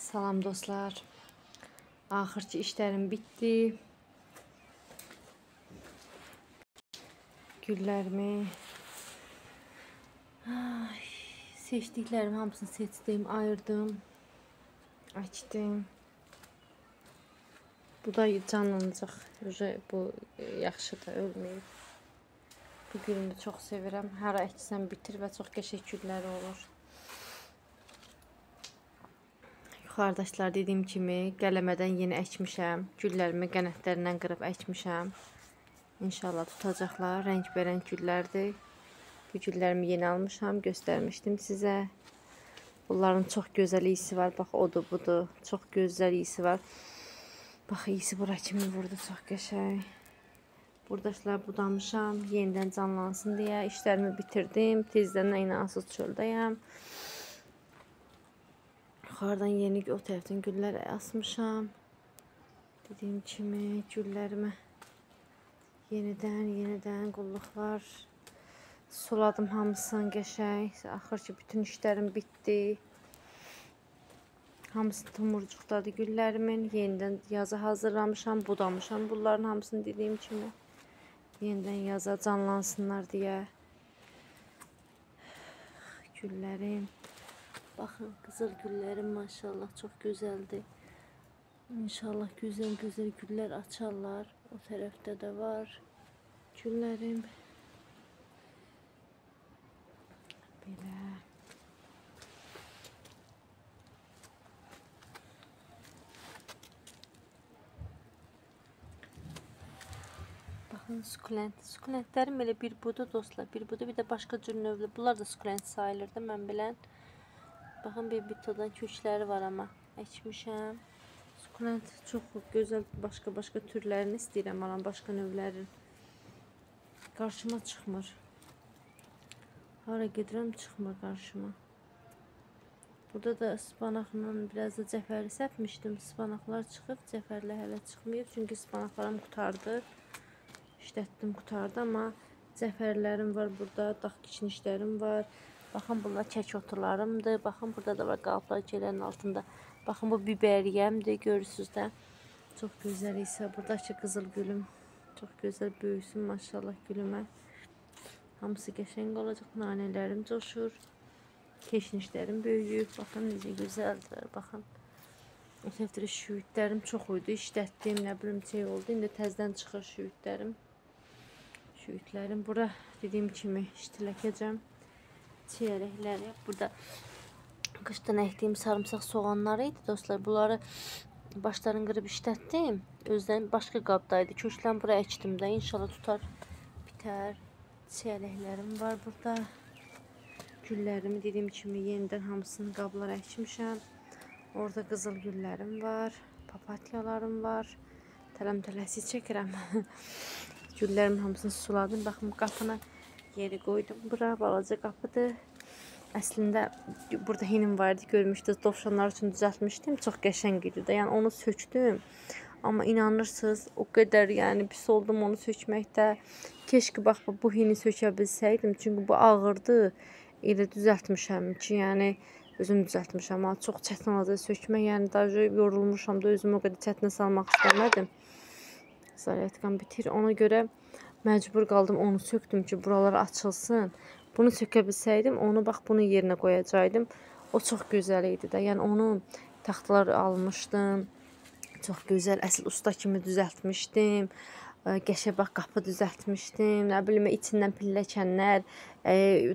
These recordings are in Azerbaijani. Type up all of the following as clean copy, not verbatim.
Salam dostlar. Axırki işlərim bitdi. Güllərimi seçdiklərim hamısını seçdim, ayırdım, açdım. Bu da canlanacaq. Bu yaxşıdır, ölməyib. Bu gülümü çox sevirəm. Hara əksəm bitir və çox qəşəng gülləri olur. Yuxarıdaşlar dediyim kimi qələmədən yeni əkmişəm. Güllərimi qənətlərindən qırıb əkmişəm. İnşallah tutacaqlar. Rəngbərəng güllərdir. Bu güllərimi yeni almışam. Göstərmişdim sizə. Bunların çox gözəl iyisi var. Bax, odur, budur. Çox gözəl iyisi var. Bax, iyisi bura kimi vurdu. Çox qəşəng. Buradaşlar budamışam. Yenidən canlansın deyə. İşlərimi bitirdim. Tezdən inansız çöldəyəm. Yuxarıdan yeni o tərəfdən güllər asmışam. Dediyim kimi güllərimi yenidən qulluqlar suladım hamısını qəşəng. Axır ki bütün işlərim bitdi. Hamısı tumurcuqdadır güllərimin. Yenidən yaza hazırlamışam, budamışam bunların hamısını dediyim kimi. Yenidən yaza canlansınlar deyə. Güllərim. Baxın, qızıl güllərim maşallah çox gözəldir. İnşallah gözəl güllər açarlar. O tərəfdə də var güllərim. Belə. Baxın, sukulentlərim elə bir budur dostlar. Bir budur, bir də başqa cür növlü. Bunlar da sukulent sayılır da mən bilən. Baxın, bir bitodan kökləri var amma əkmişəm. Sukulent çox gözəl, başqa türlərini istəyirəm alan, başqa növlərin. Qarşıma çıxmır. Hara gedirəm, çıxmır qarşıma. Burada da ıspanaqla biraz da cəfəri səpmişdim. Ispanaqlar çıxıb, cəfərlə hələ çıxmayıb. Çünki ıspanaqlarım qutardı. İşlətdim, qutardı, amma cəfərlərim var burada, dağ kiçnişlərim var. Baxın, bunlar kək oturlarımdır. Baxın, burada da var qalıblar gələnin altında. Baxın, bu biberiyəmdir, görürsünüz də. Çox gözəl isə. Buradakı qızıl gülüm çox gözəl böyüsün, maşallah gülümə. Hamısı qəşəng olacaq. Nanələrim coşur. Keşnişlərim böyüyüb. Baxın, necə gözəldir. Baxın. O tərəfdə şüyüdlərim çox idi. İşlətdim, nə bilim, şey oldu. İndi təzdən çıxır şüyüdlərim. Şüyüdlərim. Bura dediyim kimi iştiləkəcəm. Çiyələkləri. Burada qışdan əkdiyim sarımsaq soğanları idi dostlar. Bunları başlarını qırıb işlətdim. Özlərim başqa qabdaydı. Köklərini buraya əkdim də. İnşallah tutar, bitər. Çiyələklərim var burada. Güllərimi dediyim kimi yenidən hamısını qablara əkmişəm. Orada qızıl güllərim var. Papatyalarım var. Tələm-tələsik çəkirəm. Güllərimin hamısını suladım. Baxın, qapını yeri qoydum. Bura balaca qapıdır. Əslində burada hinim vardı, görmüşdünüz. Dovşanlar üçün düzəltmişdim. Çox qəşəng idi də. Yəni onu sökdüm. Amma inanırsınız, o qədər yəni pis oldum onu sökməkdə. Keşke bax bu hini sökə bilsəydim. Çünki bu ağırdı. Elə düzəltmişəm ki, yəni özüm düzəltmişəm. Amma çox çətin olacaq sökmək. Yəni daha yorulmuşam da özümü o qədər çətinə salmaq istəmədim. Zaryadkam bitir. Ona görə məcbur qaldım, onu söktüm ki, buralar açılsın. Bunu sökə bilsəydim, onu bax bunun yerinə qoyacaqdım. O çox gözəl idi də. Yəni onu taxtalar almışdım. Çox gözəl, əsl usta kimi düzəltmişdim. Qəşəng bax qapı düzəltmişdim. Nə bilim, içindən pilləkənlər,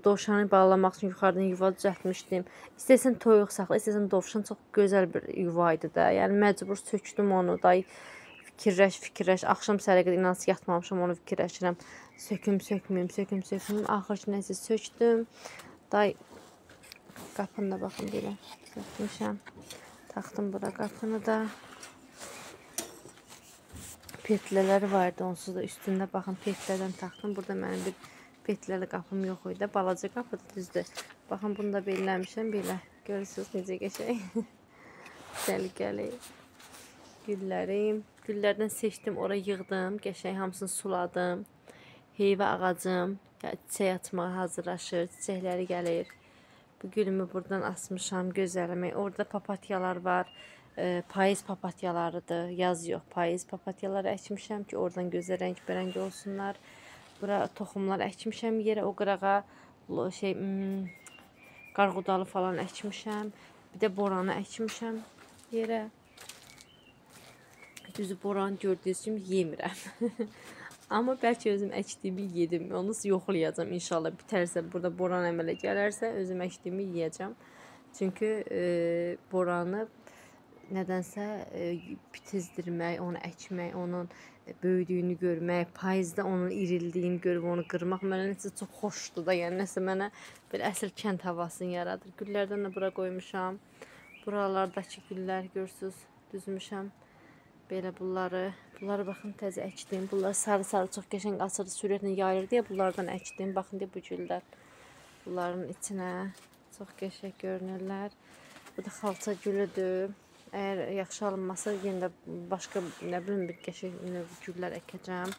dovşanı bağlamaq üçün yuxarıdan yuva düzəltmişdim. İstəsən toyuq saxla, istəsən dovşan, çox gözəl bir yuva idi də. Yəni məcbur söktüm onu da. Fikirləş. Axşam səhərə qədər inansız yatmamışam, onu fikirləşirəm. Söküm, sökməyim. Axır ki, nəsə söktüm. Day, qapını da baxın belə sökmüşəm. Taxdım bura qapını da. Petlələri vardı, onsuz da üstündə baxın, petlərdən taxdım. Burada mənim bir petləli qapım yox idi. Balaca qapıdır, düzdür. Baxın, bunu da belləmişəm, belə. Görürsünüz necə qəşəng. Səliqəli. Güllərim. Güllərdən seçdim, ora yığdım, qəşəng hamısını suladım. Heyvə ağacım çiçək açmağa hazırlaşır, çiçəkləri gəlir. Bu gülümü buradan asmışam gözəlimi. Orada papatyalar var. Payız papatyalarıdır. Yaz yox. Payız papatyaları əkmişəm ki, oradan gözəl rəngbərəng olsunlar. Bura toxumlar əkmişəm yerə. O qırağa qarğudalı falan əkmişəm. Bir də boranı əkmişəm yerə. Düzü boran gördüyünüz kimi yemirəm. Amma bəlkə özüm əkdiyimi yedim. Onu yoxlayacağam inşallah. Bitərsə, burada boran əmələ gələrsə, özüm əkdiyimi yeyəcəm. Çünki boranı nədənsə bitizdirmək, onu əkmək, onun böyüdüyünü görmək, payızda onun irildiyini görüb onu qırmaq mənə necə çox xoşdur da. Yəni nəsə mənə belə əsl kənd havasını yaradır. Güllərdən də bura qoymuşam. Buralardakı güllər görürsüz, düzmüşəm. Belə bunları baxın təzə əkdim. Bunlar sarı-sarı çox qəşəng açır, sürətlə yayır deyə bunlardan əkdim. Baxın deyə bu güllər bunların içinə çox qəşəng görünürlər. Bu da xalça gülüdür. Əgər yaxşı alınmasa yenə də başqa nə bilim bir qəşəng güllər əkəcəm.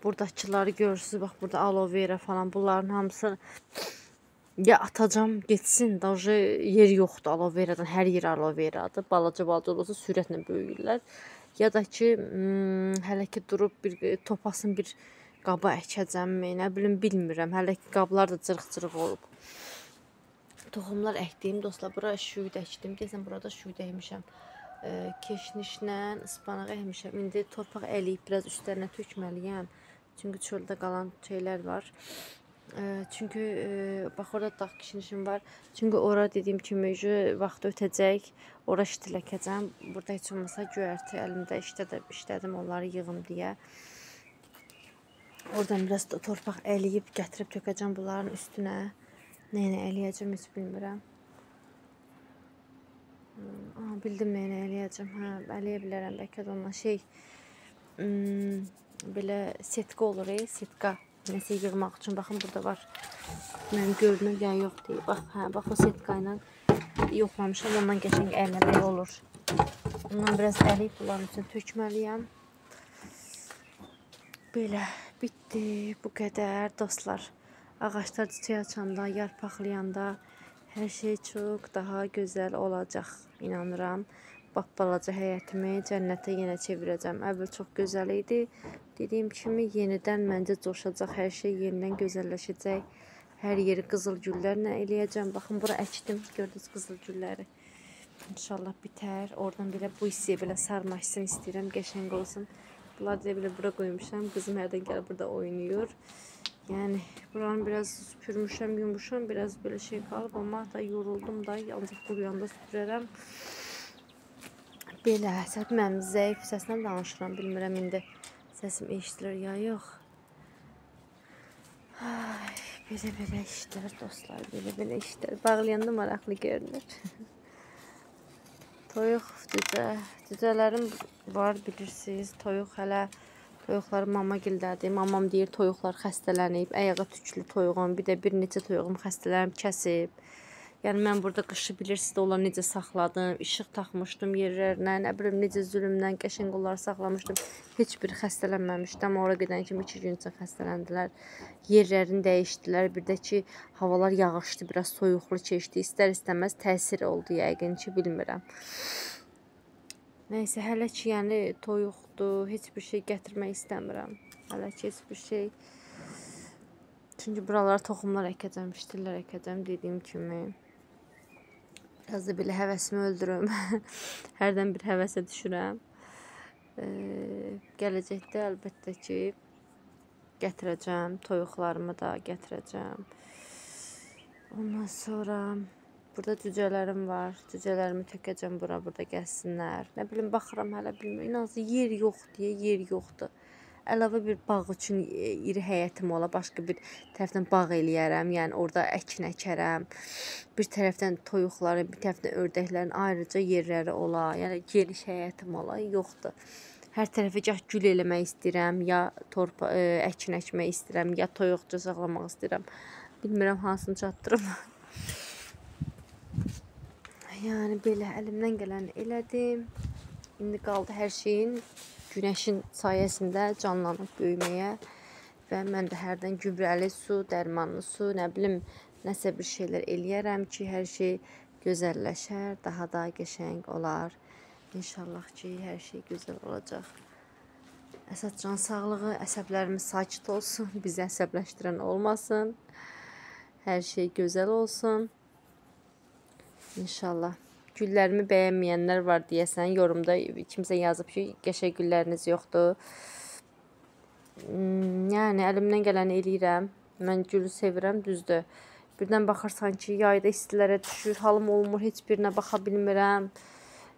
Buradakıları görürsüz. Bax burada aloe vera falan bunların hamısı ya atacam getsin. Daha yer yoxdur aloe veradan. Hər yer aloe veradır. Balaca olsa sürətlə böyüyürlər. Ya da ki hələ ki durub bir topasın bir qaba əkəcəmmi, nə bilim bilmirəm. Hələ ki qablar da cırıq-cırıq olub. Toxumlar əkdim dostlar. Bura şüyd əkdim. Deyəsən burada şüyd əkmişəm. Keşnişlə ıspanaq əkmişəm. İndi torpaq əliyib biraz üstlərinə tökməliyəm. Çünki çöldə qalan şeylər var. Çünki bax orada dağ kişnişim var. Çünki ora dediyim kimi vaxt ötəcək. Ora ştiləkəcəm. Burada heç olmasa göyərti əlimdə işlədim onları yığım deyə. Oradan biraz da torpaq əliyib gətirib tökəcəm bunların üstünə. Nəyinə əliyəcəm heç bilmirəm. Bildim nəyinə əliyəcəm. Əliyə bilərəm bəlkə də onunla belə setka olur, setka. Nəsə yığmaq üçün. Baxın burada var. Mənim görünür ya yox deyil. Bax o setka ilə yoxlamışam. Ondan qəşəng əlləmək olur. Ondan biraz əliyib bunların üçün tökməliyəm. Belə bitdi. Bu qədər dostlar. Ağaçlar çiçək açanda, yarpaqlayanda hər şey çox daha gözəl olacaq. İnanıram. Bax balaca həyətimi cənnətə yenə çevirəcəm. Əvvəl çox gözəl idi. Dediyim kimi yenidən məncə coşacaq. Hər şey yenidən gözəlləşəcək. Hər yeri qızıl güllərlə eləyəcəm. Baxın bura əkdim. Gördünüz qızıl gülləri. İnşallah bitər. Oradan belə bu hissəyə belə sarmaşsın istəyirəm. Qəşəng olsun. Bunları da belə bura qoymuşam. Qızım hərdən gəlib burada oynayır. Yəni buranı biraz süpürmüşəm, yumuşam. Biraz belə şey qalıb amma da yoruldum da. Ancaq quruyanda süpürərəm. Belə mənim zəif səslə danışıram. Bilmirəm indi səsim eşidilir ya yox. Belə işlər dostlar. Belə işlər. Bağlayanda maraqlı görünür. Toyuq cücələrim var bilirsiniz. Toyuq hələ toyuqları mama gildədir. Mamam deyir toyuqlar xəstələnib. Ayağı tüklü toyuğum. Bir də bir neçə toyuğum xəstələnib kəsib. Yəni mən burada qışı bilirsiniz də onları necə saxladım. İşıq taxmışdım yerlərinə. Nə bilim necə zülmdən qəşəng onları saxlamışdım. Heç bir xəstələnməmişdi. Amma ora gedən kimi 2 gün üçün xəstələndilər. Yerlərini dəyişdilər. Bir də ki havalar yağışdı, biraz soyuqlu keçdi. İstər-istəməz təsir oldu yəqin ki bilmirəm. Nəysə hələ ki yəni toyuqdur. Heç bir şey gətirmək istəmirəm. Hələ ki heç bir şey. Çünki buralara toxumlar əkəcəm, ştillər əkəcəm dediyim kimi. Biraz da belə həvəsimi öldürüm. Hərdən bir həvəsə düşürəm. Gələcəkdə əlbəttə ki gətirəcəm. Toyuqlarımı da gətirəcəm. Ondan sonra burada cücələrim var. Cücələrimi tökəcəm bura, burada gəlsinlər. Nə bilim baxıram hələ bilmirəm. İnanın yer yox deyə yer yoxdur. Əlavə bir bağ üçün iri həyətim ola, başqa bir tərəfdən bağ eləyərəm, yəni orada əkin əkərəm. Bir tərəfdən toyuqların, bir tərəfdən ördəklərin ayrıca yerləri ola, yəni geniş həyətim ola, yoxdur. Hər tərəfə gah gül eləmək istəyirəm, ya əkin əkmək istəyirəm, ya toyuqca saxlamaq istəyirəm. Bilmirəm hansını çatdırım. Yəni belə əlimdən gələni elədim. İndi qaldı hər şeyin günəşin sayəsində canlanıb böyüməyə və mən də hərdən gübrəli su, dərmanlı su, nə bilim nəsə bir şeylər eləyərəm ki, hər şey gözəlləşər, daha da qəşəng olar. İnşallah ki, hər şey gözəl olacaq. Əsədcan sağlığı, əsəblərimiz sakit olsun, bizi əsəbləşdirən olmasın. Hər şey gözəl olsun. İnşallah. Güllərimi bəyənməyənlər var deyəsən. Yorumda kimsə yazıb ki, qəşəng gülləriniz yoxdur. Yəni, əlimdən gələni eləyirəm. Mən gülü sevirəm, düzdür. Birdən baxırsan ki, yayda istilərə düşür, halım olmur, heç birinə baxa bilmirəm.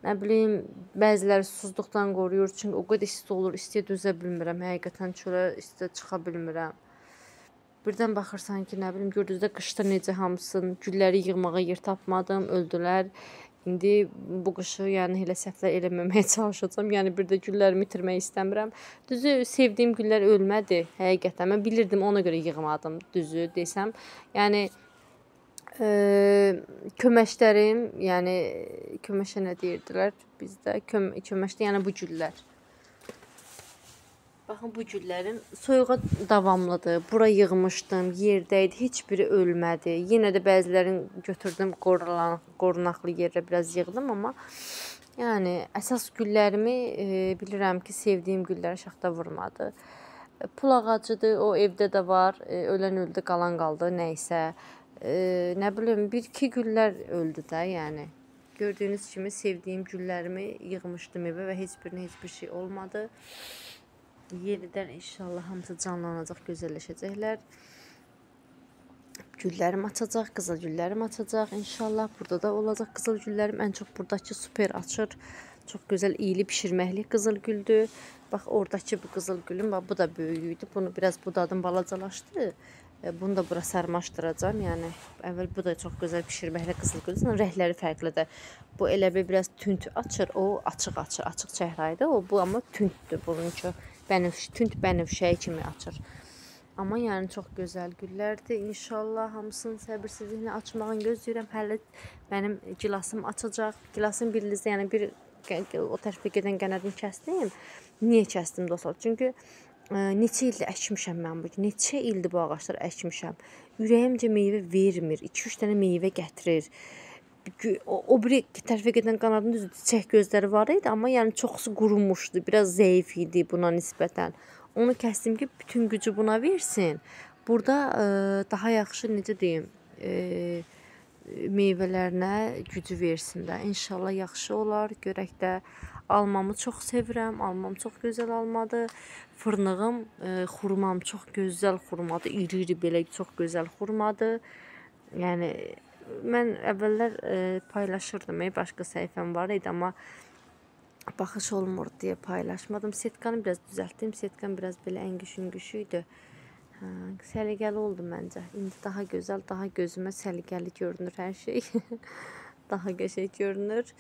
Nə bilim, bəziləri susuzluqdan qoruyur, çünki o qədər isti olur, istiyə dözə bilmirəm. Həqiqətən çölə istiyə çıxa bilmirəm. Birdən baxırsan ki, nə bilim, gördüyünüzdə qışda necə hamısın, gülləri yığmağa yer tapmadım, öldülər. İndi bu qışı, yəni elə səhvlər eləməməyə çalışacağam. Yəni bir də güllərimi itirmək istəmirəm. Düzü, sevdiyim güllər ölmədi, həqiqətən. Mən bilirdim, ona görə yığmadım, düzü desəm. Yəni köməşlərim, yəni köməşə nə deyirdilər bizdə? Köməşdə, yəni bu güllər. Baxın, bu güllərim soyuğa davamlıdır. Bura yığmışdım, yerdəydi, heç biri ölmədi. Yenə də bəzilərini götürdüm, qorunaqlı yerə biraz yığdım, amma yəni əsas güllərimi bilirəm ki, sevdiyim güllər şaxta vurmadı. Pul ağacıdır, o evdə də var, ölən öldü, qalan qaldı, nəysə. Nə bilim, bir-iki güllər öldü də, yəni. Gördüyünüz kimi sevdiyim güllərimi yığmışdım evə və heç birinə heç bir şey olmadı. Yenidən inşallah hamısı canlanacaq, gözəlləşəcəklər. Güllərim açacaq, qızıl güllərim açacaq. İnşallah burada da olacaq qızıl güllərim. Ən çox buradakı super açır. Çox gözəl iyili pişirməkli qızıl güldür. Bax, oradakı bu qızıl gülüm, bax, bu da böyüyüydü. Bunu biraz budadım, balacalaşdı. Bunu da bura sarmaşdıracağam. Yəni, əvvəl bu da çox gözəl pişirməkli qızıl güldür. Rəhləri fərqlidir. Bu elə bir biraz tünd açır. O açıq açır, açıq çəhraydı. O bu amma tündür bununki. Tünd bənövşəyi kimi açır. Amma yəni çox gözəl güllərdir. İnşallah hamısının səbirsizliklə açmağını gözləyirəm. Hələ mənim gilasım açacaq. Gilasın birlizdə, yəni bir o tərəfə gedən qənədini kəsdim. Niyə kəsdim dostlar? Çünki neçə ildir əkmişəm mən bu. Neçə ildir bu ağacları əkmişəm. Ürəyimcə meyvə vermir. 2-3 dənə meyvə gətirir. O biri tərəfə gedən qanadın düzdür, çiçək gözləri var idi, amma yəni çoxsu qurumuşdu, biraz zəif idi buna nisbətən. Onu kəsdim ki, bütün gücü buna versin. Burada daha yaxşı, necə deyim, meyvələrinə gücü versin də. İnşallah yaxşı olar, görək də. Almamı çox sevirəm, almam çox gözəl almadır. Fırnığım, xurmam çox gözəl xurmadır, iri-iri belə çox gözəl xurmadır. Yəni, mən əvvəllər paylaşırdım, başqa səhifəm var idi, amma baxış olmur deyə paylaşmadım. Setkanı biraz düzəltdim, setkan biraz belə əngiş-üngüşü idi. Səliqəli oldu məncə. İndi daha gözəl, daha gözümə səliqəli görünür hər şey. Daha qəşəng görünür.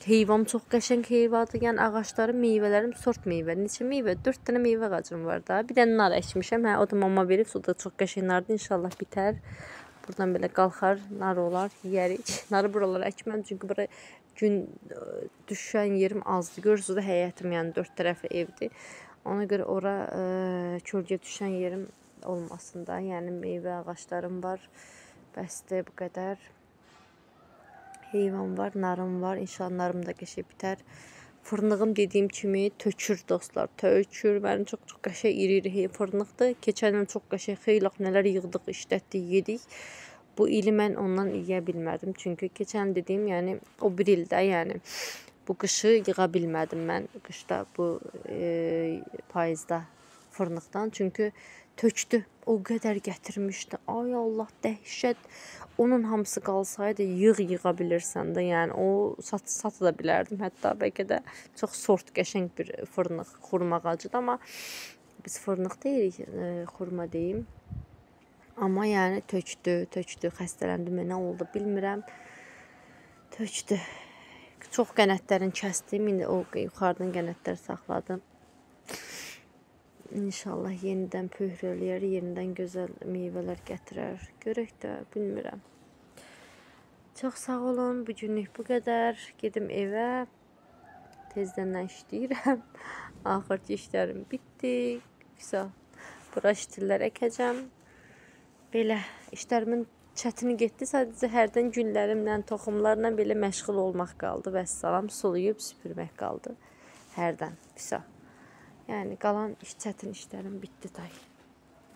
Heyvam çox qəşəng heyvadır. Yəni ağaclarım, meyvələrim sort meyvə. Neçə meyvə? 4 dənə meyvə ağacım var da. Bir dənə nar əkmişəm. O da mama verib, o da çox qəşəng nardır. İnşallah bitər. Buradan belə qalxar, nar olar, yeyərik. Narı buralara əkməm, çünki bura gün düşən yerim azdır. Görürsünüz də həyətim, yəni 4 tərəfli evdir. Ona görə ora kölgə düşən yerim olmasın da. Yəni meyvə ağaclarım var. Bəsdir bu qədər. Heyvan var, narım var. İnşallah narım da qəşəng bitər. Fırnığım dediyim kimi tökür dostlar, tökür. Mənim çox qəşəng iri-iri fırnıqdır. Keçən il çox qəşəng xeyli nələr yığdıq, işlətdik, yedik. Bu ili mən ondan yeyə bilmədim. Çünki keçən dediyim, yəni o bir ildə, yəni bu qışı yığa bilmədim mən. Qışda bu payızda fırnıqdan. Çünki tökdü. O qədər gətirmişdi. Ay Allah, dəhşət. Onun hamısı qalsaydı yığa bilirsən də, yəni o sata da bilərdim hətta, bəlkə də çox sort qəşəng bir fırnıq, xurma ağacıdır, amma biz fırnıq deyirik, xurma deyim. Amma yəni tökdü, xəstələndim, nə oldu bilmirəm, tökdü. Çox qənətlərini kəsdim, indi o yuxarıdan qənətləri saxladım. İnşallah yenidən pöhrələyər, yenidən gözəl meyvələr gətirər. Görək də, bilmirəm. Çox sağ olun, bugünlük bu qədər. Gedim evə, tezdən işləyirəm. Axırki işlərim bitdi. Güzel. Bura şitirlər əkəcəm. Belə, işlərimin çətini getdi. Sadəcə hərdən güllərimlə, toxumlarla belə məşğul olmaq qaldı. Vəssalam, sulayıb süpürmək qaldı. Hərdən. Pisa. Yəni qalan çətin işlərim bitdi tay.